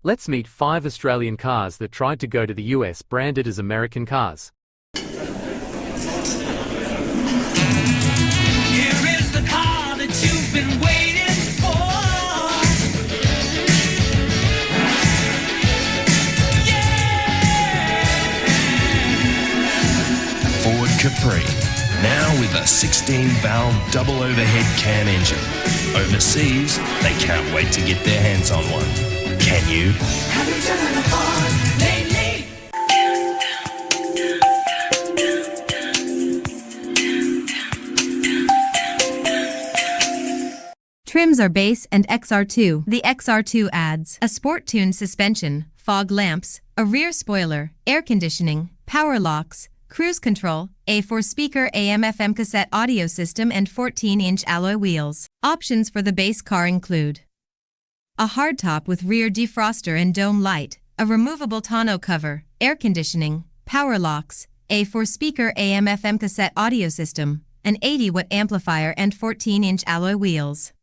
Let's meet 5 Australian cars that tried to go to the US branded as American cars. Here is the car that you've been waiting for. Yeah! Ford Capri, now with a 16-valve double overhead cam engine. Overseas, they can't wait to get their hands on one. Can you? Have you driven a car lately? Trims are Base and XR2. The XR2 adds a sport-tuned suspension, fog lamps, a rear spoiler, air conditioning, power locks, cruise control, a 4-speaker AM/FM cassette audio system and 14-inch alloy wheels. Options for the base car include a hardtop with rear defroster and dome light, a removable tonneau cover, air conditioning, power locks, a 4-speaker AM/FM cassette audio system, an 80-watt amplifier and 14-inch alloy wheels.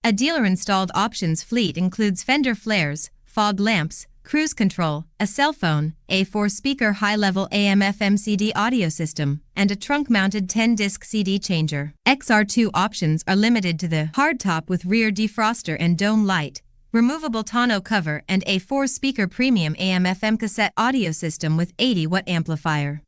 A dealer-installed options fleet includes fender flares, fog lamps, cruise control, a cell phone, a 4-speaker high-level AM/FM CD audio system, and a trunk-mounted 10-disc CD changer. XR2 options are limited to the hardtop with rear defroster and dome light, removable tonneau cover and a 4-speaker premium AM/FM cassette audio system with 80-watt amplifier.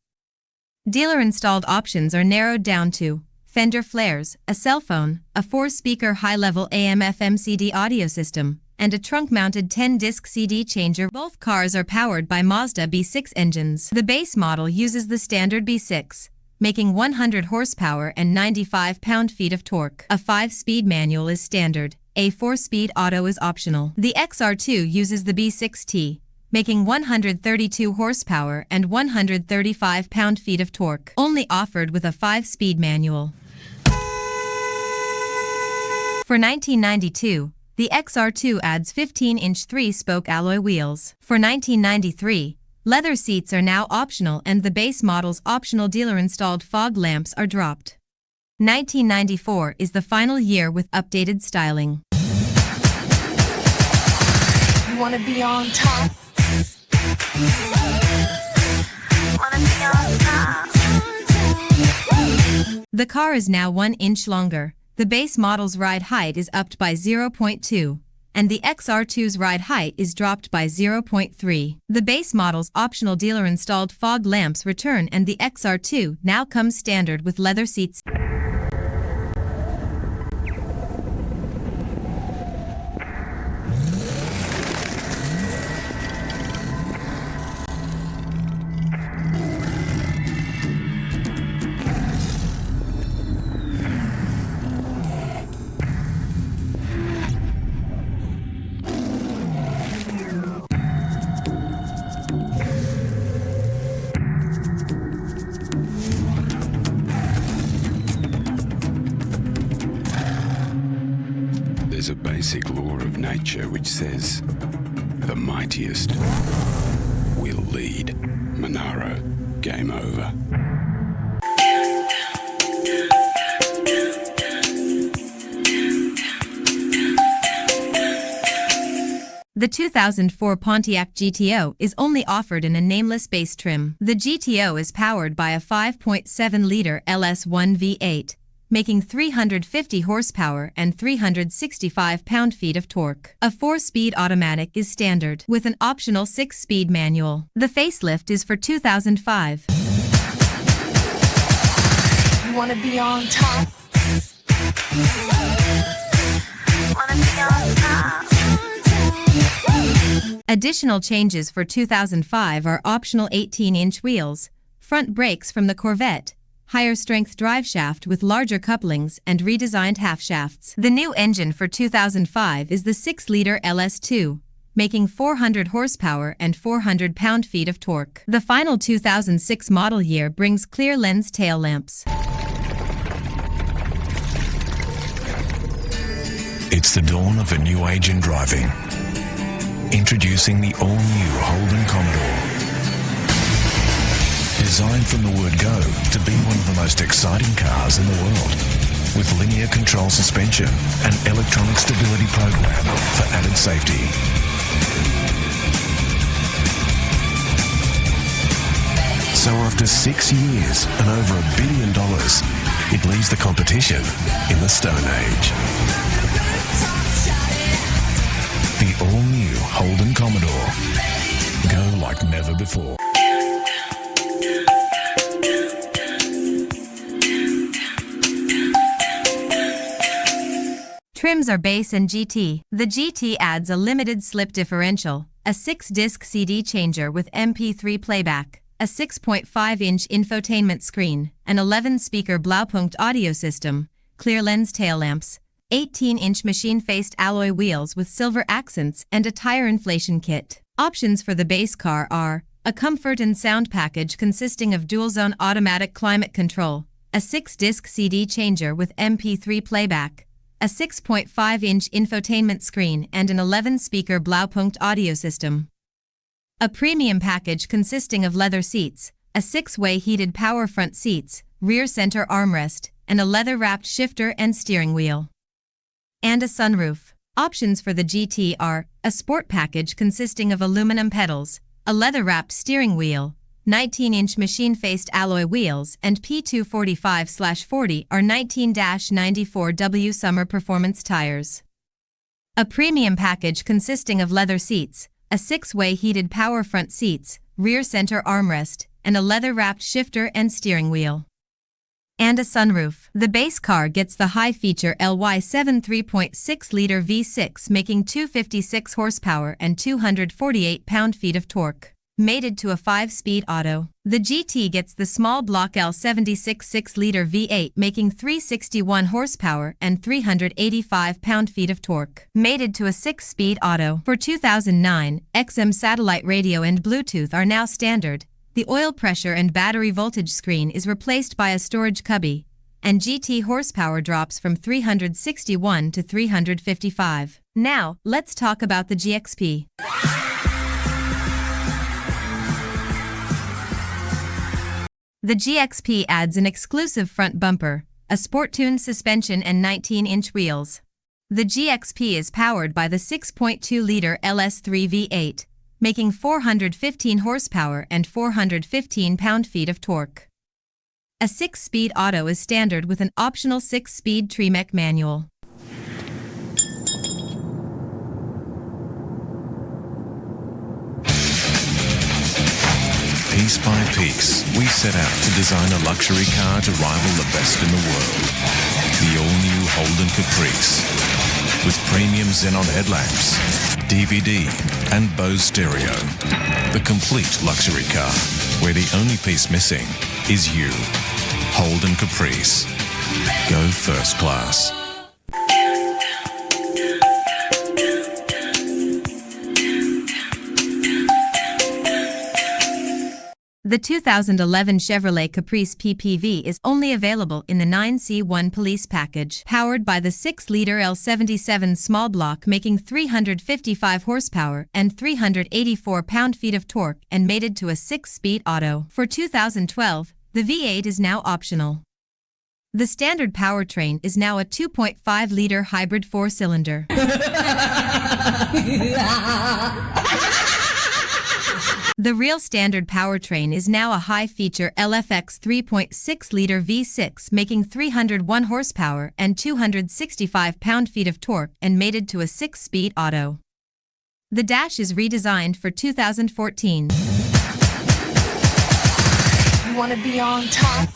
Dealer-installed options are narrowed down to fender flares, a cell phone, a 4-speaker high-level AM/FM CD audio system, and a trunk-mounted 10-disc CD changer. Both cars are powered by Mazda B6 engines. The base model uses the standard B6, making 100 horsepower and 95 pound-feet of torque. A 5-speed manual is standard. A 4-speed auto is optional. The XR2 uses the B6T, making 132 horsepower and 135 pound-feet of torque. Only offered with a 5-speed manual. For $1992, the XR2 adds 15-inch 3-spoke alloy wheels. For $1993, leather seats are now optional and the base model's optional dealer-installed fog lamps are dropped. 1994 is the final year with updated styling. You wanna be on top? Wanna be on top? The car is now 1 inch longer. The base model's ride height is upped by 0.2, and the XR2's ride height is dropped by 0.3. The base model's optional dealer-installed fog lamps return and the XR2 now comes standard with leather seats. There's a basic law of nature which says, the mightiest will lead. Monaro, game over. The 2004 Pontiac GTO is only offered in a nameless base trim. The GTO is powered by a 5.7-liter LS1 V8, making 350 horsepower and 365 pound-feet of torque. A 4-speed automatic is standard, with an optional 6-speed manual. The facelift is for 2005. You wanna be on top? Wanna be on top? Additional changes for 2005 are optional 18-inch wheels, front brakes from the Corvette, higher strength driveshaft with larger couplings and redesigned half shafts. The new engine for 2005 is the 6-liter LS2, making 400 horsepower and 400 pound-feet of torque. The final 2006 model year brings clear lens tail lamps. It's the dawn of a new age in driving. Introducing the all-new Holden Commodore. Designed from the word go to be one of the most exciting cars in the world. With linear control suspension and electronic stability program for added safety. So after 6 years and over $1 billion, it leaves the competition in the Stone Age. The all-new Holden Commodore. Go like never before. Trims are bass and GT. The GT adds a limited slip differential, a 6-disc CD changer with MP3 playback, a 6.5-inch infotainment screen, an 11-speaker Blaupunkt audio system, clear lens tail lamps, 18-inch machine-faced alloy wheels with silver accents, and a tire inflation kit. Options for the base car are a comfort and sound package consisting of dual-zone automatic climate control, a 6-disc CD changer with MP3 playback, a 6.5-inch infotainment screen, and an 11-speaker Blaupunkt audio system. A premium package consisting of leather seats, a 6-way heated power front seats, rear center armrest, and a leather-wrapped shifter and steering wheel. And a sunroof. Options for the GT are a sport package consisting of aluminum pedals, a leather-wrapped steering wheel, 19-inch machine-faced alloy wheels, and P245/40 are 19-94W summer performance tires. A premium package consisting of leather seats, a 6-way heated power front seats, rear center armrest, and a leather-wrapped shifter and steering wheel. And a sunroof. The base car gets the high-feature LY7 3.6-liter V6 making 256 horsepower and 248 pound-feet of torque. Mated to a 5-speed auto. The GT gets the small block L76 6-liter V8 making 361 horsepower and 385 pound-feet of torque. Mated to a 6-speed auto. For 2009, XM satellite radio and Bluetooth are now standard. The oil pressure and battery voltage screen is replaced by a storage cubby, and GT horsepower drops from 361 to 355. Now, let's talk about the GXP. The GXP adds an exclusive front bumper, a sport-tuned suspension and 19-inch wheels. The GXP is powered by the 6.2-liter LS3 V8, making 415 horsepower and 415 pound-feet of torque. A 6-speed auto is standard with an optional 6-speed Tremec manual. Piece by piece, we set out to design a luxury car to rival the best in the world. The all-new Holden Caprice. With premium xenon headlamps, DVD, and Bose stereo. The complete luxury car, where the only piece missing is you. Holden Caprice. Go first class. The 2011 Chevrolet Caprice PPV is only available in the 9C1 Police package, powered by the 6-liter L77 small block making 355 horsepower and 384 pound-feet of torque and mated to a 6-speed auto. For 2012, the V8 is now optional. The standard powertrain is now a 2.5-liter hybrid 4-cylinder. The real standard powertrain is now a high-feature LFX 3.6-liter V6 making 301 horsepower and 265 pound-feet of torque and mated to a 6-speed auto. The dash is redesigned for 2014. You wanna be on top?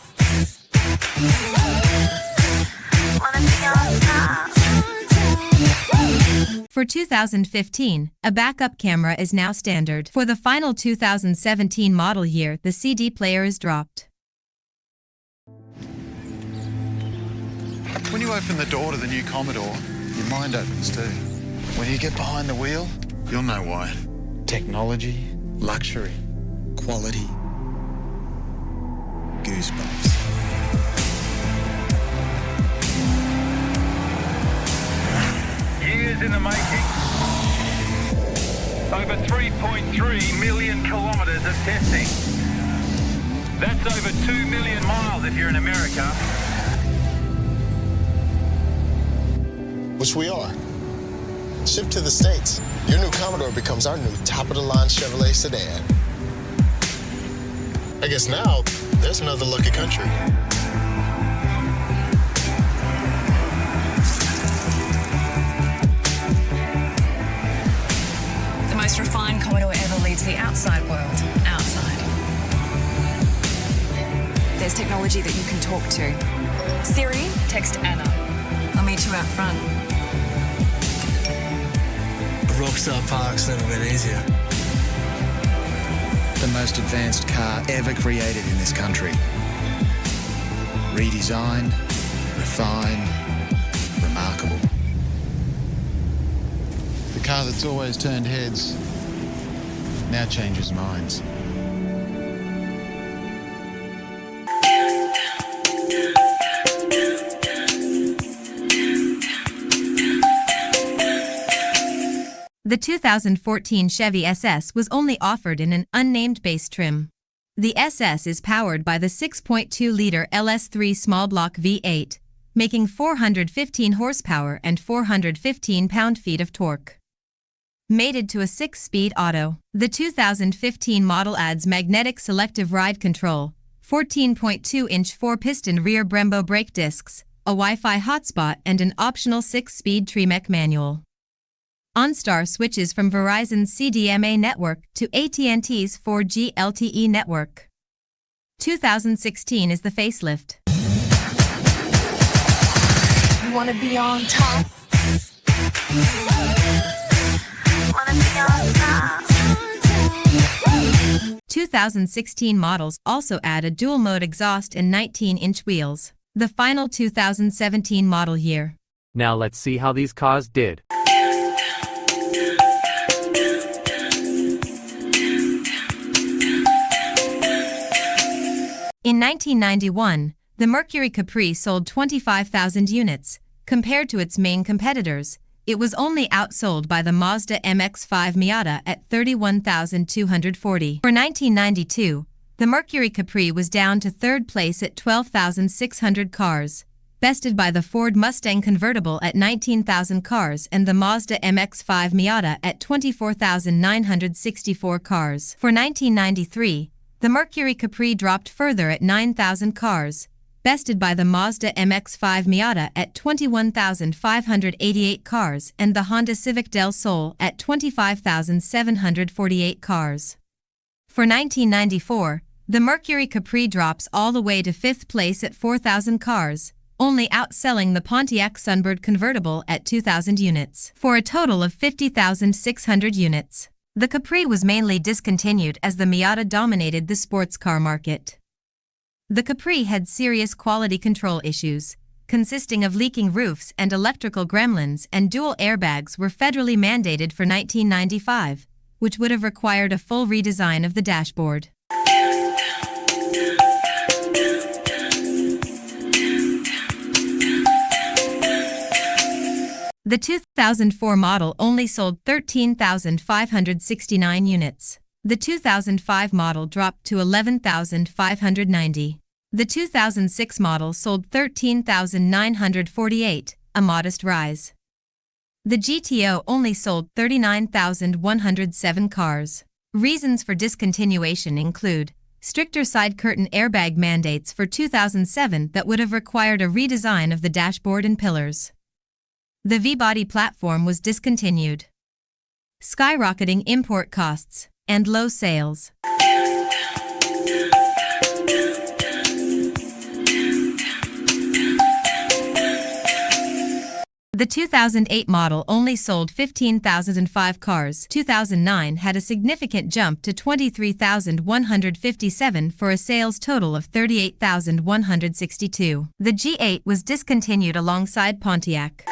Wanna be on top? For 2015, a backup camera is now standard. For the final 2017 model year, the CD player is dropped. When you open the door to the new Commodore, your mind opens too. When you get behind the wheel, you'll know why. Technology, luxury, quality, goosebumps. Years in the making. Over 3.3 million kilometres of testing. That's over 2 million miles if you're in America. Which we are. Shipped to the States, your new Commodore becomes our new top-of-the-line Chevrolet sedan. I guess now there's another lucky country. The most refined Commodore ever leaves the outside world outside. There's technology that you can talk to. Siri, text Anna. I'll meet you out front. Rockstar Park's never been easier. The most advanced car ever created in this country. Redesigned, refined, remarkable. The car that's always turned heads now changes minds. The 2014 Chevy SS was only offered in an unnamed base trim. The SS is powered by the 6.2-liter LS3 small block V8, making 415 horsepower and 415 pound-feet of torque. Mated to a 6-speed auto, the 2015 model adds magnetic selective ride control, 14.2-inch 4-piston rear Brembo brake discs, a Wi-Fi hotspot and an optional 6-speed Tremec manual. OnStar switches from Verizon's CDMA network to AT&T's 4G LTE network. 2016 is the facelift. You wanna be on top? Wanna be on top? 2016 models also add a dual-mode exhaust and 19-inch wheels. The final 2017 model year. Now let's see how these cars did. In 1991, the Mercury Capri sold 25,000 units. Compared to its main competitors, it was only outsold by the Mazda MX-5 Miata at 31,240. For 1992, the Mercury Capri was down to third place at 12,600 cars, bested by the Ford Mustang convertible at 19,000 cars and the Mazda MX-5 Miata at 24,964 cars. For 1993, the Mercury Capri dropped further at 9,000 cars, bested by the Mazda MX-5 Miata at 21,588 cars and the Honda Civic Del Sol at 25,748 cars. For 1994, the Mercury Capri drops all the way to fifth place at 4,000 cars, only outselling the Pontiac Sunbird convertible at 2,000 units, for a total of 50,600 units. The Capri was mainly discontinued as the Miata dominated the sports car market. The Capri had serious quality control issues, consisting of leaking roofs and electrical gremlins, and dual airbags were federally mandated for 1995, which would have required a full redesign of the dashboard. The 2004 model only sold 13,569 units. The 2005 model dropped to 11,590. The 2006 model sold 13,948, a modest rise. The GTO only sold 39,107 cars. Reasons for discontinuation include stricter side curtain airbag mandates for 2007 that would have required a redesign of the dashboard and pillars. The V-body platform was discontinued. Skyrocketing import costs and low sales. The 2008 model only sold 15,005 cars. 2009 had a significant jump to 23,157 for a sales total of 38,162. The G8 was discontinued alongside Pontiac.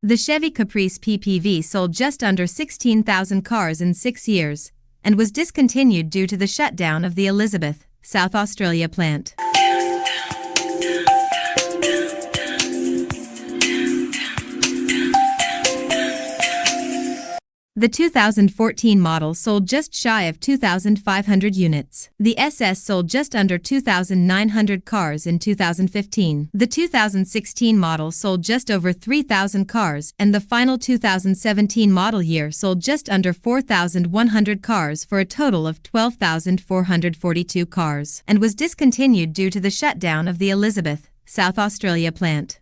The Chevy Caprice PPV sold just under 16,000 cars in 6 years, and was discontinued due to the shutdown of the Elizabeth, South Australia plant. The 2014 model sold just shy of 2,500 units. The SS sold just under 2,900 cars in 2015. The 2016 model sold just over 3,000 cars, and the final 2017 model year sold just under 4,100 cars for a total of 12,442 cars, and was discontinued due to the shutdown of the Elizabeth, South Australia plant.